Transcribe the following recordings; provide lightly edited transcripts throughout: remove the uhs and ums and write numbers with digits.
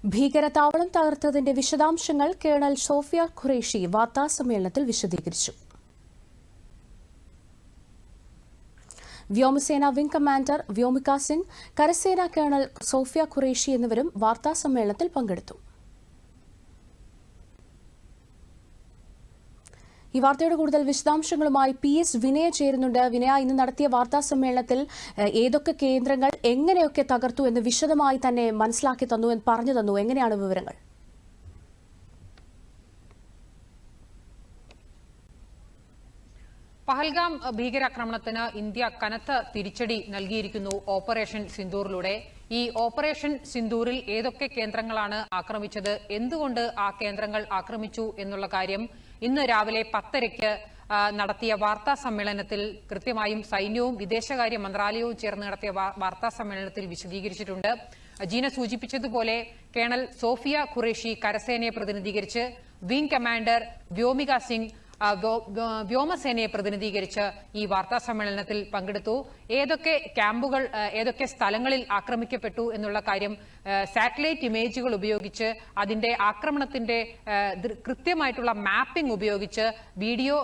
ഭീകരതാവളം തകർത്തതിന്റെ വിശദാംശങ്ങൾ colonel Sophia Qureshi വാർത്താസമ്മേളനത്തിൽ വിശദീകരിച്ചു. വ്യോമസേന വിംഗ് കമാൻഡർ വ്യോമിക സിംഗ്, കരസേന കേണൽ സോഫിയ ഖുറേഷി എന്നിവരും വാർത്താസമ്മേളനത്തിൽ പങ്കെടുത്തു. ഈ വാർത്തയുടെ കൂടുതൽ വിശദാംശങ്ങളുമായി PS വിനയ ചേരുന്നുണ്ട്. വിനയ, ഇന്ന് നടത്തിയ വാർത്താ സമ്മേളനത്തിൽ ഏതൊക്കെ കേന്ദ്രങ്ങൾ എങ്ങനെയൊക്കെ തകർത്തു എന്ന് വിശദമായി തന്നെ മനസ്സിലാക്കി തന്നു, എന്ന് പറഞ്ഞു തന്നു. എങ്ങനെയാണ് വിവരങ്ങൾ? പഹൽഗാം ഭീകരാക്രമണത്തിന് ഇന്ത്യ കനത്ത തിരിച്ചടി നൽകിയിരിക്കുന്നു ഓപ്പറേഷൻ സിന്ദൂറിലൂടെ. ഈ ഓപ്പറേഷൻ സിന്ദൂറിൽ ഏതൊക്കെ കേന്ദ്രങ്ങളാണ് ആക്രമിച്ചത്, എന്തുകൊണ്ട് ആ കേന്ദ്രങ്ങൾ ആക്രമിച്ചു എന്നുള്ള കാര്യം ഇന്ന് രാവിലെ 10:30 നടത്തിയ വാർത്താ സമ്മേളനത്തിൽ കൃത്യമായും സൈന്യവും വിദേശകാര്യ മന്ത്രാലയവും ചേർന്ന് നടത്തിയ വാർത്താ സമ്മേളനത്തിൽ വിശദീകരിച്ചിട്ടുണ്ട്. ജീന സൂചിപ്പിച്ചതുപോലെ കേണൽ സോഫിയ ഖുറേഷി കരസേനയെ പ്രതിനിധീകരിച്ച്, വിംഗ് കമാൻഡർ വ്യോമിക സിംഗ് വ്യോമസേനയെ പ്രതിനിധീകരിച്ച് ഈ വാർത്താ സമ്മേളനത്തിൽ പങ്കെടുത്തു. ഏതൊക്കെ ക്യാമ്പുകൾ, ഏതൊക്കെ സ്ഥലങ്ങളിൽ ആക്രമിക്കപ്പെട്ടു എന്നുള്ള കാര്യം സാറ്റലൈറ്റ് ഇമേജുകൾ ഉപയോഗിച്ച്, അതിന്റെ ആക്രമണത്തിന്റെ കൃത്യമായിട്ടുള്ള മാപ്പിംഗ് ഉപയോഗിച്ച് വീഡിയോ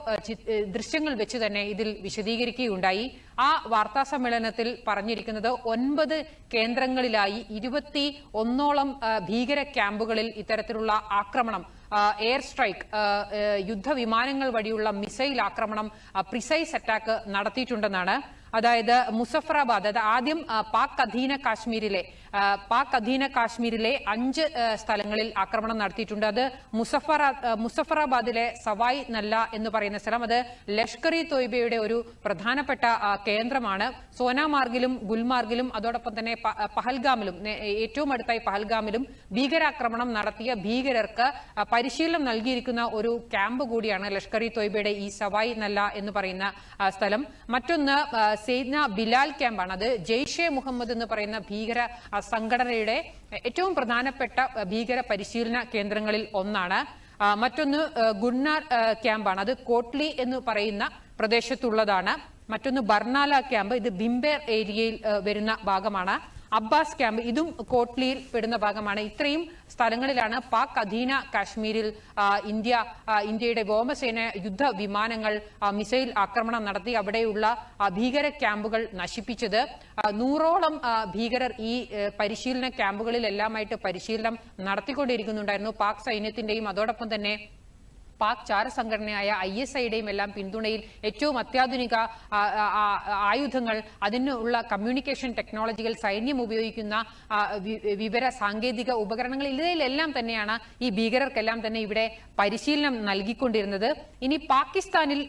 ദൃശ്യങ്ങൾ വെച്ച് തന്നെ ഇതിൽ വിശദീകരിക്കുകയുണ്ടായി. ആ വാർത്താ സമ്മേളനത്തിൽ പറഞ്ഞിരിക്കുന്നത് 9 കേന്ദ്രങ്ങളിലായി 21ഓളം ഭീകര ക്യാമ്പുകളിൽ ഇത്തരത്തിലുള്ള ആക്രമണം, എയർ സ്ട്രൈക്ക്, യുദ്ധവിമാനങ്ങൾ വഴിയുള്ള മിസൈൽ ആക്രമണം, പ്രിസൈസ് അറ്റാക്ക് നടത്തിയിട്ടുണ്ടെന്നാണ്. അതായത് മുസഫറാബാദ്, അതായത് ആദ്യം പാക് അധീന കാശ്മീരിലെ 5 സ്ഥലങ്ങളിൽ ആക്രമണം നടത്തിയിട്ടുണ്ട്. അത് മുസഫറാബാദിലെ സവായ് നല്ല എന്ന് പറയുന്ന സ്ഥലം, അത് ലഷ്കർ ഇ തോയ്ബയുടെ ഒരു പ്രധാനപ്പെട്ട കേന്ദ്രമാണ്. സോനാമാർഗിലും ഗുൽമാർഗിലും അതോടൊപ്പം തന്നെ പഹൽഗാമിലും, ഏറ്റവും അടുത്തായി പഹൽഗാമിലും ഭീകരാക്രമണം നടത്തിയ ഭീകരർക്ക് പരിശീലനം നൽകിയിരിക്കുന്ന ഒരു ക്യാമ്പ് കൂടിയാണ് ലഷ്കർ ഇ തോയ്ബയുടെ ഈ സവായ് നല്ല എന്ന് പറയുന്ന സ്ഥലം. മറ്റൊന്ന് സേന ബിലാൽ ക്യാമ്പാണ്. അത് ജെയ്ഷെ മുഹമ്മദ് എന്ന് പറയുന്ന ഭീകര സംഘടനയുടെ ഏറ്റവും പ്രധാനപ്പെട്ട ഭീകര പരിശീലന കേന്ദ്രങ്ങളിൽ ഒന്നാണ്. മറ്റൊന്ന് ഗുന്നാർ ക്യാമ്പാണ്. അത് കോട്ട്ലി എന്ന് പറയുന്ന പ്രദേശത്തുള്ളതാണ്. മറ്റൊന്ന് ബർണാല ക്യാമ്പ്, ഇത് ബിംബേർ ഏരിയയിൽ വരുന്ന ഭാഗമാണ്. അബ്ബാസ് ക്യാമ്പ്, ഇതും കോട്ട്ലിയിൽ പെടുന്ന ഭാഗമാണ്. ഇത്രയും സ്ഥലങ്ങളിലാണ് പാക് അധീന കാശ്മീരിൽ ഇന്ത്യയുടെ വ്യോമസേന യുദ്ധവിമാനങ്ങൾ മിസൈൽ ആക്രമണം നടത്തി അവിടെയുള്ള ഭീകര ക്യാമ്പുകൾ നശിപ്പിച്ചത്. 100ഓളം ഭീകരർ ഈ പരിശീലന ക്യാമ്പുകളിലെല്ലാമായിട്ട് പരിശീലനം നടത്തിക്കൊണ്ടിരിക്കുന്നുണ്ടായിരുന്നു. പാക് സൈന്യത്തിന്റെയും അതോടൊപ്പം തന്നെ പാക് ചാരസംഘടനയായ ISIയുടെയും എല്ലാം പിന്തുണയിൽ ഏറ്റവും അത്യാധുനിക ആയുധങ്ങൾ, അതിനുള്ള കമ്മ്യൂണിക്കേഷൻ ടെക്നോളജികൾ, സൈന്യം ഉപയോഗിക്കുന്ന വിവര സാങ്കേതിക ഉപകരണങ്ങൾ, ഇതിലെല്ലാം തന്നെയാണ് ഈ ഭീകരർക്കെല്ലാം തന്നെ ഇവിടെ പരിശീലനം നൽകിക്കൊണ്ടിരുന്നത്. ഇനി പാകിസ്ഥാനിൽ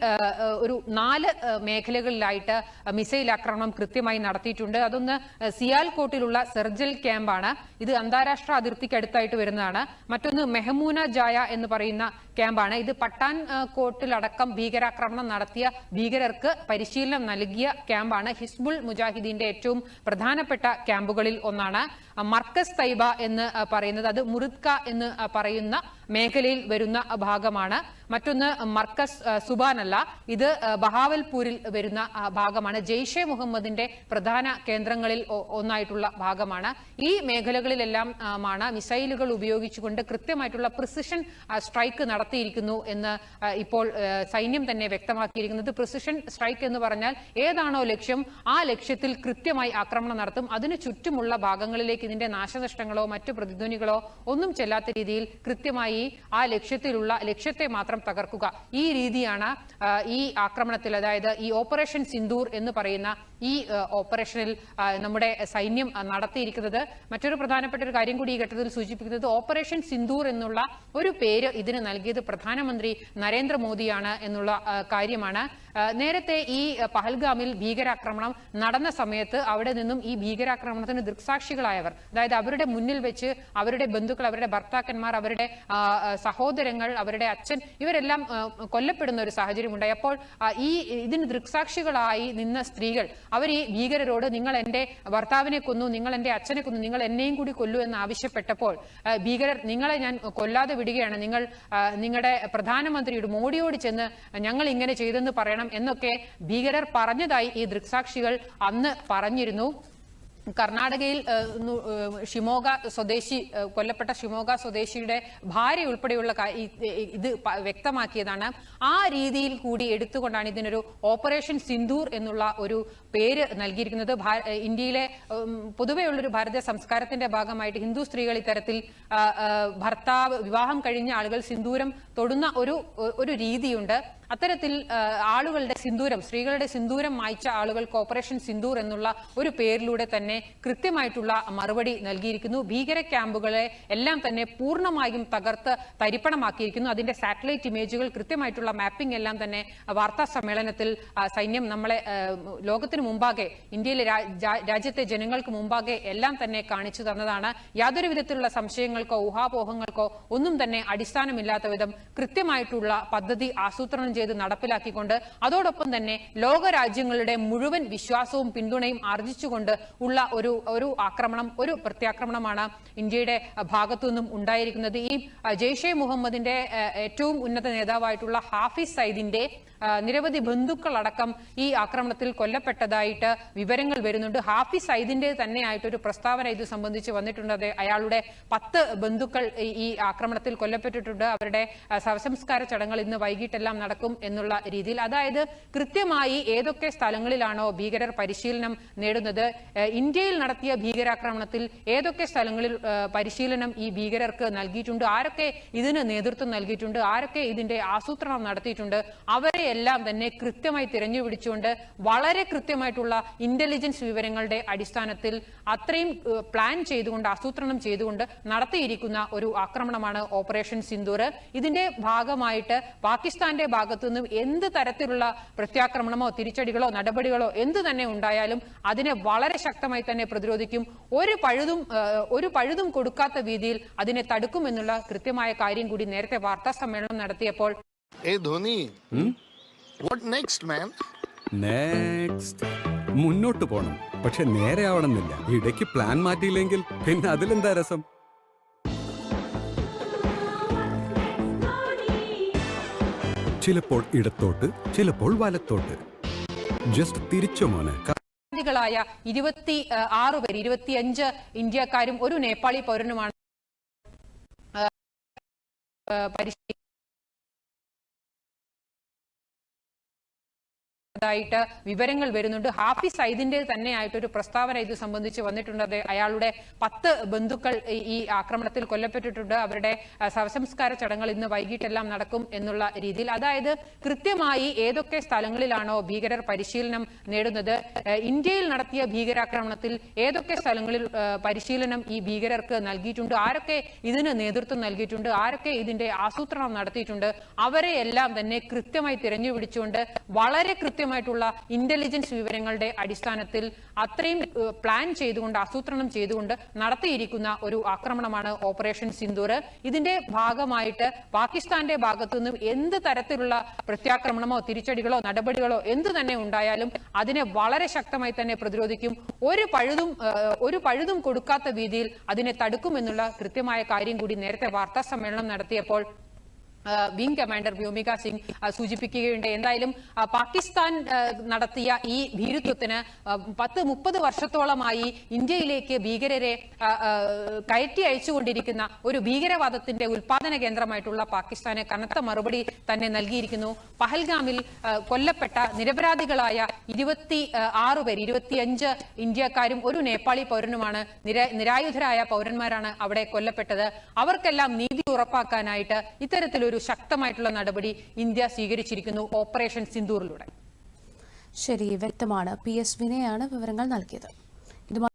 ഒരു 4 മേഖലകളിലായിട്ട് മിസൈൽ ആക്രമണം കൃത്യമായി നടത്തിയിട്ടുണ്ട്. അതൊന്ന് സിയാൽകോട്ടിലുള്ള സെർജൽ ക്യാമ്പാണ്. ഇത് അന്താരാഷ്ട്ര അതിർത്തിക്ക് അടുത്തായിട്ട് വരുന്നതാണ്. മറ്റൊന്ന് മെഹമൂന ജായ എന്ന് പറയുന്ന ക്യാമ്പാണ്. ഇത് പട്ടാൻ കോട്ടിലടക്കം ഭീകരാക്രമണം നടത്തിയ ഭീകരർക്ക് പരിശീലനം നൽകിയ ക്യാമ്പാണ്. ഹിസ്ബുൾ മുജാഹിദീന്റെ ഏറ്റവും പ്രധാനപ്പെട്ട ക്യാമ്പുകളിൽ ഒന്നാണ്. മർക്കസ് തൈബ എന്ന് പറയുന്നത്, അത് മുറിദ്ക എന്ന് പറയുന്ന മേഖലയിൽ വരുന്ന ഭാഗമാണ്. മറ്റൊന്ന് മർക്കസ് സുബാനല്ല, ഇത് ബഹാവൽപൂരിൽ വരുന്ന ഭാഗമാണ്. ജെയ്ഷെ മുഹമ്മദിന്റെ പ്രധാന കേന്ദ്രങ്ങളിൽ ഒന്നായിട്ടുള്ള ഭാഗമാണ്. ഈ മേഖലകളിലെല്ലാം മിസൈലുകൾ ഉപയോഗിച്ചുകൊണ്ട് കൃത്യമായിട്ടുള്ള പ്രിസിഷൻ സ്ട്രൈക്ക് നടത്തിയിരിക്കുന്നു എന്ന് ഇപ്പോൾ സൈന്യം തന്നെ വ്യക്തമാക്കിയിരിക്കുന്നത്. പ്രിസിഷൻ സ്ട്രൈക്ക് എന്ന് പറഞ്ഞാൽ ഏതാണോ ലക്ഷ്യം, ആ ലക്ഷ്യത്തിൽ കൃത്യമായി ആക്രമണം നടത്തും. അതിന് ചുറ്റുമുള്ള ഭാഗങ്ങളിലേക്ക് ഇതിന്റെ നാശനഷ്ടങ്ങളോ മറ്റു പ്രതിധ്വനികളോ ഒന്നും ചെല്ലാത്ത രീതിയിൽ കൃത്യമായി ആ ലക്ഷ്യത്തെ മാത്രം തകർക്കുക. ഈ രീതിയാണ് ഈ ആക്രമണത്തിൽ, അതായത് ഈ ഓപ്പറേഷൻ സിന്ദൂർ എന്ന് പറയുന്ന ഈ ഓപ്പറേഷനിൽ നമ്മുടെ സൈന്യം നടത്തിയിരിക്കുന്നത്. മറ്റൊരു പ്രധാനപ്പെട്ട ഒരു കാര്യം കൂടി ഈ ഘട്ടത്തിൽ സൂചിപ്പിക്കുന്നത്, ഓപ്പറേഷൻ സിന്ദൂർ എന്നുള്ള ഒരു പേര് ഇതിന് നൽകിയത് പ്രധാനമന്ത്രി നരേന്ദ്രമോദിയാണ് എന്നുള്ള കാര്യമാണ്. നേരത്തെ ഈ പഹൽഗാമിൽ ഭീകരാക്രമണം നടന്ന സമയത്ത് അവിടെ നിന്നും ഈ ഭീകരാക്രമണത്തിന് ദൃക്സാക്ഷികളായവർ, അതായത് അവരുടെ മുന്നിൽ വെച്ച് അവരുടെ ബന്ധുക്കൾ, അവരുടെ ഭർത്താക്കന്മാർ, അവരുടെ സഹോദരങ്ങൾ, അവരുടെ അച്ഛൻ, ഇവരെല്ലാം കൊല്ലപ്പെടുന്ന ഒരു സാഹചര്യം ഉണ്ടായി. അപ്പോൾ ഇതിന് ദൃക്സാക്ഷികളായി നിന്ന സ്ത്രീകൾ അവർ ഈ ഭീകരരോട്, നിങ്ങൾ എന്റെ ഭർത്താവിനെ കൊന്നു, നിങ്ങൾ എന്റെ അച്ഛനെ കൊന്നു, നിങ്ങൾ എന്നെയും കൂടി കൊല്ലൂ എന്ന് ആവശ്യപ്പെട്ടപ്പോൾ ഭീകരർ, നിങ്ങളെ ഞാൻ കൊല്ലാതെ വിടുകയാണ്, നിങ്ങൾ നിങ്ങളുടെ പ്രധാനമന്ത്രിയോട്, മോഡിയോട് ചെന്ന് ഞങ്ങൾ ഇങ്ങനെ ചെയ്തെന്ന് പറയണം എന്നൊക്കെ ഭീകരർ പറഞ്ഞതായി ഈ ദൃക്സാക്ഷികൾ അന്ന് പറഞ്ഞിരുന്നു. കർണാടകയിൽ ഷിമോഗ സ്വദേശി കൊല്ലപ്പെട്ട ഷിമോഗ സ്വദേശിയുടെ ഭാര്യ ഉൾപ്പെടെയുള്ള ഇത് വ്യക്തമാക്കിയതാണ്. ആ രീതിയിൽ കൂടി എടുത്തുകൊണ്ടാണ് ഇതിനൊരു ഓപ്പറേഷൻ സിന്ദൂർ എന്നുള്ള ഒരു പേര് നൽകിയിരിക്കുന്നത്. ഇന്ത്യയിലെ പൊതുവെയുള്ളൊരു ഭാരതീയ സംസ്കാരത്തിന്റെ ഭാഗമായിട്ട് ഹിന്ദു സ്ത്രീകൾ ഇത്തരത്തിൽ ഭർത്താവ് വിവാഹം കഴിഞ്ഞ ആളുകൾ സിന്ദൂരം തൊടുന്ന ഒരു രീതിയുണ്ട്. അത്തരത്തിൽ ആളുകളുടെ സിന്ദൂരം, സ്ത്രീകളുടെ സിന്ദൂരം മായ്ച്ച ആളുകൾക്ക് ഓപ്പറേഷൻ സിന്ദൂർ എന്നുള്ള ഒരു പേരിലൂടെ തന്നെ കൃത്യമായിട്ടുള്ള മറുപടി നൽകിയിരിക്കുന്നു. ഭീകര ക്യാമ്പുകളെ എല്ലാം തന്നെ പൂർണ്ണമായും തകർത്ത് തരിപ്പണമാക്കിയിരിക്കുന്നു. അതിന്റെ സാറ്റലൈറ്റ് ഇമേജുകൾ, കൃത്യമായിട്ടുള്ള മാപ്പിംഗ് എല്ലാം തന്നെ വാർത്താ സമ്മേളനത്തിൽ സൈന്യം നമ്മളെ ലോകത്തിന് മുമ്പാകെ, ഇന്ത്യയിലെ രാജ്യത്തെ ജനങ്ങൾക്ക് മുമ്പാകെ എല്ലാം തന്നെ കാണിച്ചു തന്നതാണ്. യാതൊരു വിധത്തിലുള്ള സംശയങ്ങൾക്കോ ഊഹാപോഹങ്ങൾക്കോ ഒന്നും തന്നെ അടിസ്ഥാനമില്ലാത്ത വിധം കൃത്യമായിട്ടുള്ള പദ്ധതി ആസൂത്രണം ചെയ്ത് നടപ്പിലാക്കിക്കൊണ്ട് അതോടൊപ്പം തന്നെ ലോകരാജ്യങ്ങളുടെ മുഴുവൻ വിശ്വാസവും പിന്തുണയും ആർജിച്ചുകൊണ്ട് ഉള്ള ഒരു ആക്രമണം, ഒരു പ്രത്യാക്രമണമാണ് ഇന്ത്യയുടെ ഭാഗത്തു നിന്നും ഉണ്ടായിരിക്കുന്നത്. ഈ ജെയ്ഷെ മുഹമ്മദിന്റെ ഏറ്റവും ഉന്നത നേതാവായിട്ടുള്ള ഹാഫിസ് സയ്യിദിന്റെ നിരവധി ബന്ധുക്കളടക്കം ഈ ആക്രമണത്തിൽ കൊല്ലപ്പെട്ടതായിട്ട് വിവരങ്ങൾ വരുന്നുണ്ട്. ഹാഫിസ് സയ്യിദിന്റെ തന്നെയായിട്ടൊരു പ്രസ്താവന ഇത് സംബന്ധിച്ച് വന്നിട്ടുണ്ട്. അയാളുടെ 10 ബന്ധുക്കൾ ഈ ആക്രമണത്തിൽ കൊല്ലപ്പെട്ടിട്ടുണ്ട്. അവരുടെ ശവസംസ്കാര ചടങ്ങുകൾ ഇന്ന് വൈകിട്ടെല്ലാം നടക്കും എന്നുള്ള രീതിയിൽ. അതായത് കൃത്യമായി ഏതൊക്കെ സ്ഥലങ്ങളിലാണോ ഭീകരർ പരിശീലനം നേടുന്നത്, ഇന്ത്യയിൽ നടത്തിയ ഭീകരാക്രമണത്തിൽ ഏതൊക്കെ സ്ഥലങ്ങളിൽ പരിശീലനം ഈ ഭീകരർക്ക് നൽകിയിട്ടുണ്ട്, ആരൊക്കെ ഇതിന് നേതൃത്വം നൽകിയിട്ടുണ്ട്, ആരൊക്കെ ഇതിന്റെ ആസൂത്രണം നടത്തിയിട്ടുണ്ട്, അവരെ എല്ലാം തന്നെ കൃത്യമായി തിരഞ്ഞുപിടിച്ചുകൊണ്ട് വളരെ കൃത്യമായിട്ടുള്ള ഇന്റലിജൻസ് വിവരങ്ങളുടെ അടിസ്ഥാനത്തിൽ അത്രയും പ്ലാൻ ചെയ്തുകൊണ്ട്, ആസൂത്രണം ചെയ്തുകൊണ്ട് നടത്തിയിരിക്കുന്ന ഒരു ആക്രമണമാണ് ഓപ്പറേഷൻ സിന്ദൂർ. ഇതിന്റെ ഭാഗമായിട്ട് പാകിസ്ഥാന്റെ ഭാഗത്തുനിന്നും എന്ത് തരത്തിലുള്ള പ്രത്യാക്രമണമോ തിരിച്ചടികളോ നടപടികളോ എന്ത് തന്നെ ഉണ്ടായാലും അതിനെ വളരെ ശക്തമായി തന്നെ പ്രതിരോധിക്കും. ഒരു പഴുതും കൊടുക്കാത്ത രീതിയിൽ അതിനെ തടുക്കുമെന്നുള്ള കൃത്യമായ കാര്യം കൂടി നേരത്തെ വാർത്താ സമ്മേളനം നടത്തിയപ്പോൾ മുന്നോട്ട് പോണം, പക്ഷെ നേരെ ആവണമെന്നില്ല. ഇടയ്ക്ക് പ്ലാൻ മാറ്റിയില്ലെങ്കിൽ പിന്നെ അതിലെന്താ രസം? ചിലപ്പോൾ ഇടത്തോട്ട്, ചിലപ്പോൾ വലത്തോട്ട്. ജസ്റ്റ് തിരിച്ചോ മോനെ. 26 പേർ, 25 ഇന്ത്യക്കാരും ഒരു നേപ്പാളി പൗരനുമാണ് ായിട്ട് വിവരങ്ങൾ വരുന്നുണ്ട്. ഹാഫിസ് സയ്യിദിന്റെ തന്നെയായിട്ടൊരു പ്രസ്താവന ഇത് സംബന്ധിച്ച് വന്നിട്ടുണ്ട്. അയാളുടെ 10 ബന്ധുക്കൾ ഈ ആക്രമണത്തിൽ കൊല്ലപ്പെട്ടിട്ടുണ്ട്. അവരുടെ ശവസംസ്കാര ചടങ്ങുകൾ ഇന്ന് വൈകിട്ടെല്ലാം നടക്കും എന്നുള്ള രീതിയിൽ. അതായത് കൃത്യമായി ഏതൊക്കെ സ്ഥലങ്ങളിലാണോ ഭീകരർ പരിശീലനം നേടുന്നത്, ഇന്ത്യയിൽ നടത്തിയ ഭീകരാക്രമണത്തിൽ ഏതൊക്കെ സ്ഥലങ്ങളിൽ പരിശീലനം ഈ ഭീകരർക്ക് നൽകിയിട്ടുണ്ട്, ആരൊക്കെ ഇതിന് നേതൃത്വം നൽകിയിട്ടുണ്ട്, ആരൊക്കെ ഇതിന്റെ ആസൂത്രണം നടത്തിയിട്ടുണ്ട്, അവരെ എല്ലാം തന്നെ കൃത്യമായി തിരഞ്ഞുപിടിച്ചുകൊണ്ട് വളരെ കൃത്യമായിട്ടുള്ള ഇന്റലിജൻസ് വിവരങ്ങളുടെ അടിസ്ഥാനത്തിൽ അത്രയും പ്ലാൻ ചെയ്തുകൊണ്ട്, ആസൂത്രണം ചെയ്തുകൊണ്ട് നടത്തിയിരിക്കുന്ന ഒരു ആക്രമണമാണ് ഓപ്പറേഷൻ സിന്ദൂർ. ഇതിന്റെ ഭാഗമായിട്ട് പാകിസ്ഥാന്റെ ഭാഗത്തുനിന്നും എന്ത് തരത്തിലുള്ള പ്രത്യാക്രമണമോ തിരിച്ചടികളോ നടപടികളോ എന്തു തന്നെ ഉണ്ടായാലും അതിനെ വളരെ ശക്തമായി തന്നെ പ്രതിരോധിക്കും. ഒരു പഴുതും കൊടുക്കാത്ത രീതിയിൽ അതിനെ തടുക്കുമെന്നുള്ള കൃത്യമായ കാര്യം കൂടി നേരത്തെ വാർത്താ സമ്മേളനം നടത്തിയപ്പോൾ വിംഗ് കമാൻഡർ വ്യോമിക സിംഗ് സൂചിപ്പിക്കുകയുണ്ട്. എന്തായാലും പാകിസ്ഥാൻ നടത്തിയ ഈ ഭീരുത്വത്തിന് 10-30 വർഷത്തോളമായി ഇന്ത്യയിലേക്ക് ഭീകരരെ കയറ്റി അയച്ചുകൊണ്ടിരിക്കുന്ന ഒരു ഭീകരവാദത്തിന്റെ ഉൽപാദന കേന്ദ്രമായിട്ടുള്ള പാകിസ്ഥാന് കനത്ത മറുപടി തന്നെ നൽകിയിരിക്കുന്നു. പഹൽഗാമിൽ കൊല്ലപ്പെട്ട നിരപരാധികളായ 26 പേർ, 25 ഇന്ത്യക്കാരും ഒരു നേപ്പാളി പൗരനുമാണ്, നിരായുധരായ പൗരന്മാരാണ് അവിടെ കൊല്ലപ്പെട്ടത്. അവർക്കെല്ലാം നീതി ഉറപ്പാക്കാനായിട്ട് ഇത്തരത്തിലൊരു ശക്തമായിട്ടുള്ള നടപടി ഇന്ത്യ സ്വീകരിച്ചിരിക്കുന്നു ഓപ്പറേഷൻ സിന്ദൂറിലൂടെ. ശരി, വ്യക്തമാണ്. PS വിനയാണ് വിവരങ്ങൾ നൽകിയത്.